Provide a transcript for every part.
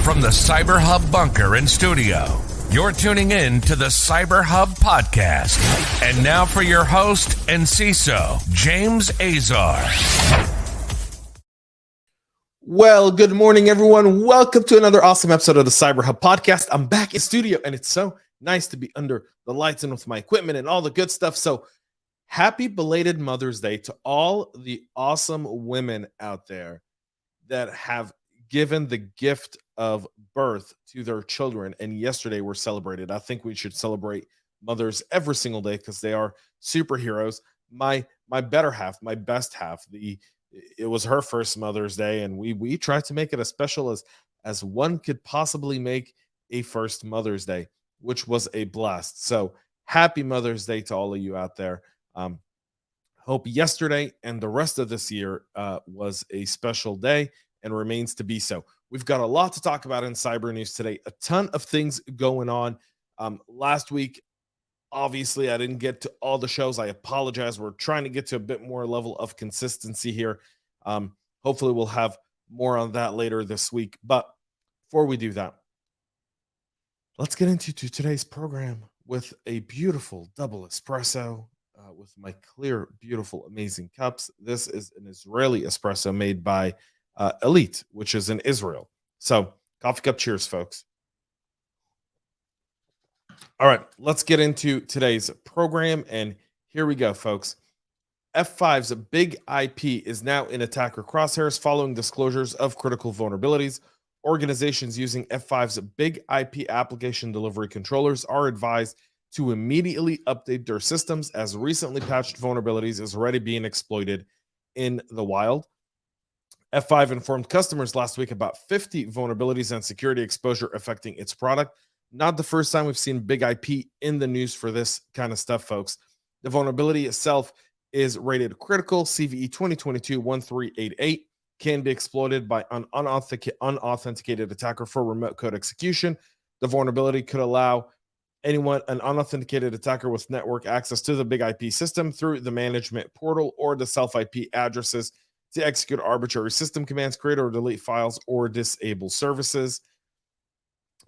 From the CyberHub bunker and studio, you're tuning in to the CyberHub Podcast. And now for your host and CISO, James Azar. Well, good morning, everyone. Welcome to another awesome episode of the CyberHub Podcast. I'm back in studio, and it's so nice to be under the lights and with my equipment and all the good stuff. So happy belated Mother's Day to all the awesome women out there that have given the gift of birth to their children. And yesterday were celebrated. I think we should celebrate mothers every single day because they are superheroes. My better half, my best half, it was her first Mother's Day, and we tried to make it as special as one could possibly make a first Mother's Day, which was a blast. So happy Mother's Day to all of you out there. Hope yesterday and the rest of this year was a special day and remains to be so. We've got a lot to talk about in cyber news today. A ton of things going on. Last week, obviously, I didn't get to all the shows. I apologize. We're trying to get to a bit more level of consistency here. Hopefully, we'll have more on that later this week. But before we do that, let's get into today's program with a beautiful double espresso with my clear, beautiful, amazing cups. This is an Israeli espresso made by Elite, which is in Israel. So coffee cup cheers, folks. All right, let's get into today's program. And here we go, folks. F5's BIGIP is now in attacker crosshairs following disclosures of critical vulnerabilities. Organizations using F5's BIGIP application delivery controllers are advised to immediately update their systems as recently patched vulnerabilities is already being exploited in the wild. F5 informed customers last week about 50 vulnerabilities and security exposure affecting its product. Not the first time we've seen BIGIP in the news for this kind of stuff, folks. The vulnerability itself is rated critical. CVE 2022-1388 can be exploited by an unauthenticated attacker for remote code execution. The vulnerability could allow an unauthenticated attacker with network access to the BIGIP system through the management portal or the self-IP addresses to execute arbitrary system commands, create or delete files, or disable services.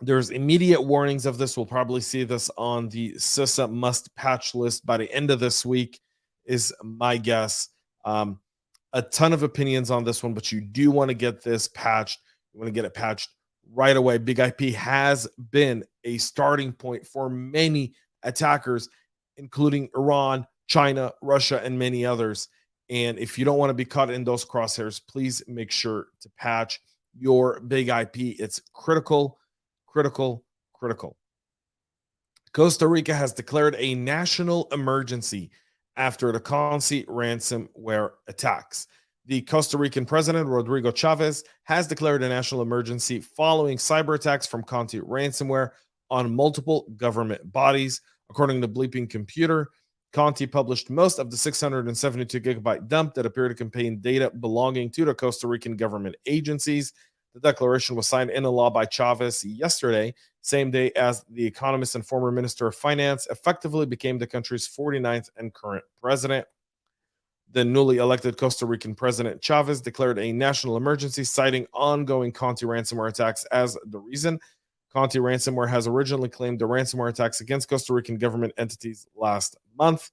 There's immediate warnings of this. We'll probably see this on the CISO must patch list by the end of this week, is my guess. A ton of opinions on this one, but you do want to get this patched. You want to get it patched right away. BIGIP has been a starting point for many attackers, including Iran, China, Russia, and many others. And if you don't want to be caught in those crosshairs, please make sure to patch your BIGIP. It's critical, critical, critical. Costa Rica has declared a national emergency after the Conti ransomware attacks. The Costa Rican president, Rodrigo Chavez, has declared a national emergency following cyber attacks from Conti ransomware on multiple government bodies. According to Bleeping Computer, Conti published most of the 672 gigabyte dump that appeared to contain data belonging to the Costa Rican government agencies. The declaration was signed into law by Chavez yesterday, same day as the economist and former minister of finance effectively became the country's 49th and current president. The newly elected Costa Rican president Chavez declared a national emergency, citing ongoing Conti ransomware attacks as the reason. Conti ransomware has originally claimed the ransomware attacks against Costa Rican government entities last month.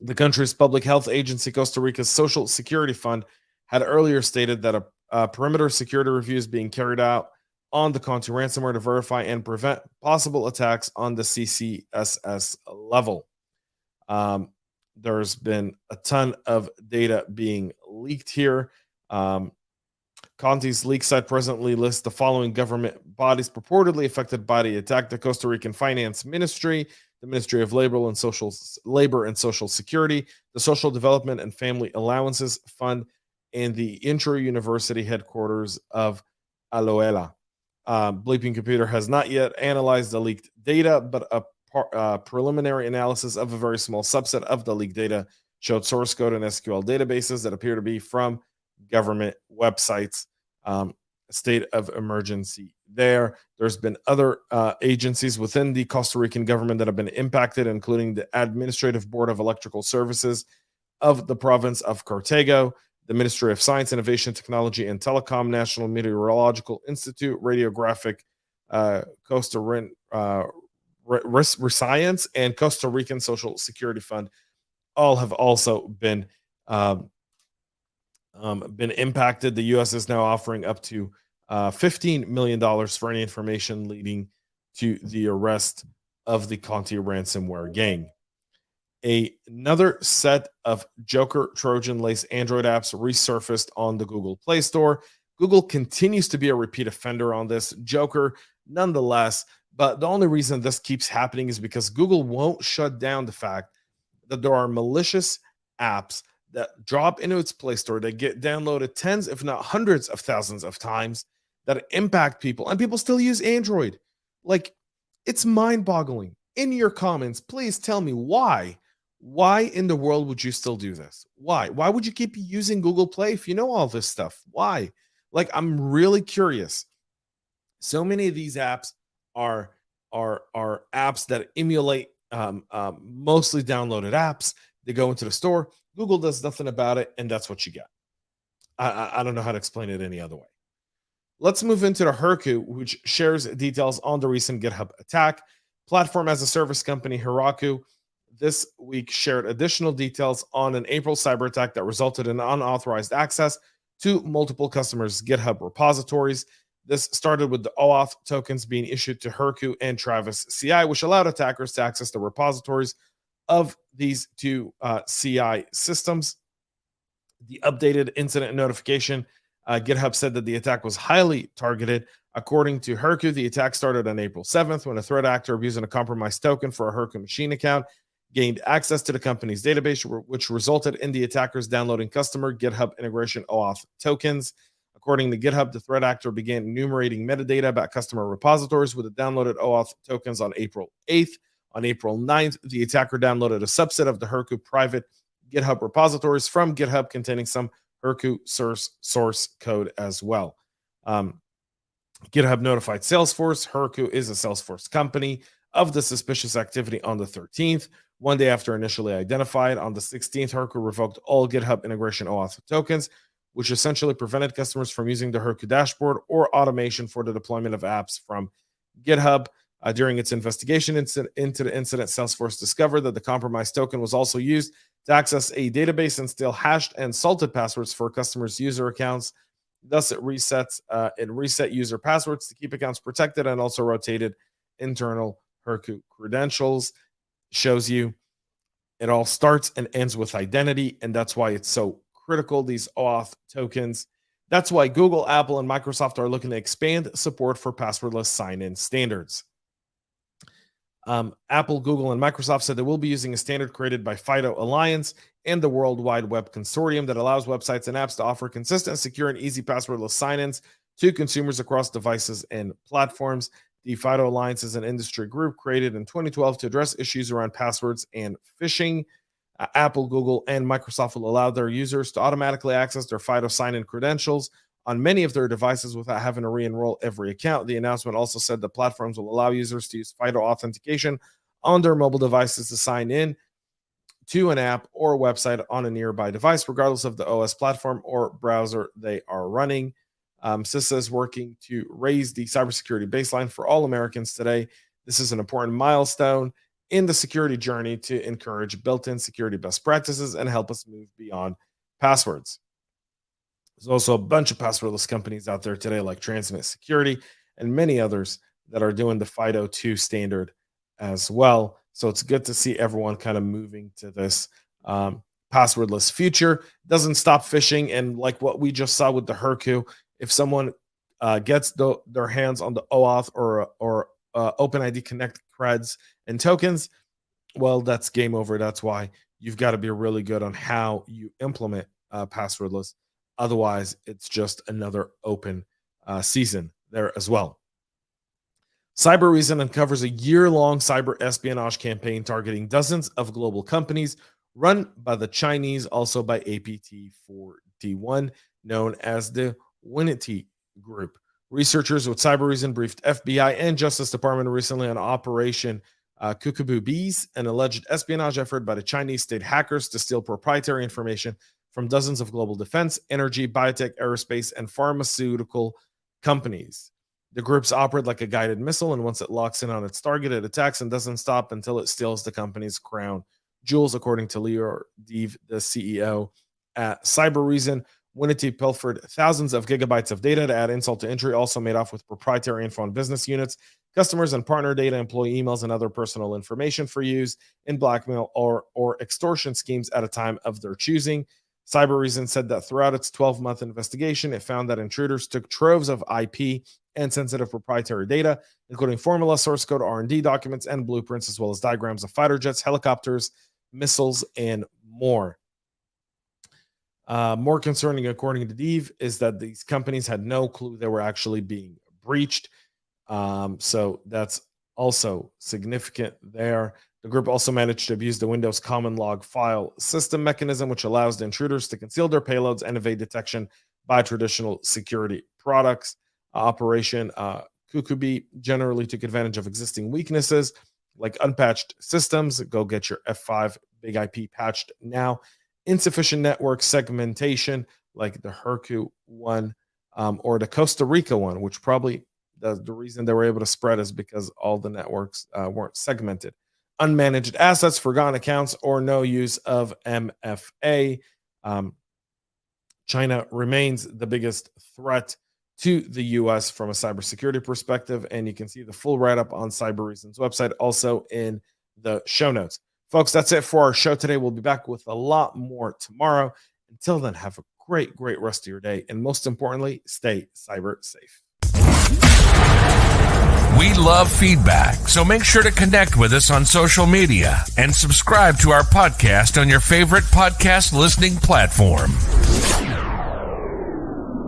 The country's public health agency, Costa Rica's Social Security Fund, had earlier stated that a perimeter security review is being carried out on the Conti ransomware to verify and prevent possible attacks on the CCSS level. There's been a ton of data being leaked here. Conti's leak site presently lists the following government bodies purportedly affected by the attack: the Costa Rican Finance Ministry, the Ministry of Labor and Social Security, the Social Development and Family Allowances Fund, and the intra-university headquarters of Aloela. Bleeping Computer has not yet analyzed the leaked data, but a preliminary analysis of a very small subset of the leaked data showed source code and SQL databases that appear to be from government websites. State of emergency there. There's been other agencies within the Costa Rican government that have been impacted, including the Administrative Board of Electrical Services of the province of Cartago, the Ministry of Science, Innovation, Technology, and Telecom, National Meteorological Institute, Radiographic, Costa Rica, Science, and Costa Rican Social Security Fund all have also been impacted. The U.S. is now offering up to $15 million for any information leading to the arrest of the Conti ransomware gang. Another set of Joker Trojan-Laced Android apps resurfaced on the Google Play Store. Google continues to be a repeat offender on this. Joker, nonetheless, but the only reason this keeps happening is because Google won't shut down the fact that there are malicious apps that drop into its Play Store that get downloaded tens, if not hundreds of thousands of times, that impact people, and people still use Android. Like, it's mind-boggling. In your comments, please tell me why. Why in the world would you still do this? Why? Why would you keep using Google Play if you know all this stuff? Why? Like, I'm really curious. So many of these apps are apps that emulate mostly downloaded apps. They go into the store. Google does nothing about it, and that's what you get. I don't know how to explain it any other way. Let's move into the Heroku, which shares details on the recent GitHub attack. Platform as a service company Heroku this week shared additional details on an April cyber attack that resulted in unauthorized access to multiple customers' GitHub repositories. This started with the OAuth tokens being issued to Heroku and Travis CI, which allowed attackers to access the repositories of these two CI systems. The updated incident notification, GitHub said that the attack was highly targeted. According to Heroku, the attack started on April 7th when a threat actor abusing a compromised token for a Heroku machine account gained access to the company's database, which resulted in the attackers downloading customer GitHub integration OAuth tokens. According to GitHub, the threat actor began enumerating metadata about customer repositories with the downloaded OAuth tokens on April 8th. On April 9th, the attacker downloaded a subset of the Heroku private GitHub repositories from GitHub containing some Heroku source code as well. GitHub notified Salesforce. Heroku is a Salesforce company of the suspicious activity on the 13th. One day after initially identified, on the 16th, Heroku revoked all GitHub integration OAuth tokens, which essentially prevented customers from using the Heroku dashboard or automation for the deployment of apps from GitHub. During its investigation into the incident, Salesforce discovered that the compromised token was also used to access a database and steal hashed and salted passwords for customers' user accounts. Thus, it reset user passwords to keep accounts protected and also rotated internal Heroku credentials. Shows you it all starts and ends with identity, and that's why it's so critical, these OAuth tokens. That's why Google, Apple, and Microsoft are looking to expand support for passwordless sign-in standards. Apple, Google, and Microsoft said they will be using a standard created by FIDO Alliance and the World Wide Web Consortium that allows websites and apps to offer consistent, secure, and easy passwordless sign-ins to consumers across devices and platforms. The FIDO Alliance is an industry group created in 2012 to address issues around passwords and phishing. Apple, Google, and Microsoft will allow their users to automatically access their FIDO sign-in credentials on many of their devices without having to re-enroll every account. The announcement also said the platforms will allow users to use FIDO authentication on their mobile devices to sign in to an app or website on a nearby device, regardless of the OS platform or browser they are running. CISO is working to raise the cybersecurity baseline for all Americans today. This is an important milestone in the security journey to encourage built-in security best practices and help us move beyond passwords. There's also a bunch of passwordless companies out there today like Transmit Security and many others that are doing the FIDO 2 standard as well. So it's good to see everyone kind of moving to this passwordless future. Doesn't stop phishing, and like what we just saw with the Heroku, if someone gets their hands on the OAuth or OpenID Connect creds and tokens, well, that's game over. That's why you've got to be really good on how you implement passwordless. Otherwise, it's just another open season there as well. Cyber uncovers a year-long cyber espionage campaign targeting dozens of global companies run by the Chinese, also by APT4D1, known as the Winity Group. Researchers with Cyber briefed FBI and Justice Department recently on Operation Kukaboo Bees, an alleged espionage effort by the Chinese state hackers to steal proprietary information from dozens of global defense, energy, biotech, aerospace, and pharmaceutical companies. The groups operate like a guided missile, and once it locks in on its target, it attacks and doesn't stop until it steals the company's crown jewels, according to Leo Dev, the CEO at Cybereason. Winity pilfered thousands of gigabytes of data to add insult to injury, also made off with proprietary info on business units, customers and partner data, employee emails, and other personal information for use in blackmail or extortion schemes at a time of their choosing. Cybereason said that throughout its 12-month investigation, it found that intruders took troves of IP and sensitive proprietary data, including formula, source code, R&D documents, and blueprints, as well as diagrams of fighter jets, helicopters, missiles, and more. More concerning, according to Dev, is that these companies had no clue they were actually being breached. So that's also significant there. The group also managed to abuse the Windows Common Log File System mechanism, which allows the intruders to conceal their payloads and evade detection by traditional security products. Operation Kukubi generally took advantage of existing weaknesses like unpatched systems. Go get your F5 Big IP patched now. Insufficient network segmentation, like the Heroku one or the Costa Rica one, which probably the reason they were able to spread is because all the networks weren't segmented. Unmanaged assets, forgotten accounts, or no use of MFA. China remains the biggest threat to the U.S. from a cybersecurity perspective, and you can see the full write-up on Cybereason's website, also in the show notes. Folks, that's it for our show today. We'll be back with a lot more tomorrow. Until then, have a great rest of your day, and most importantly, stay cyber safe. We love feedback, so make sure to connect with us on social media and subscribe to our podcast on your favorite podcast listening platform.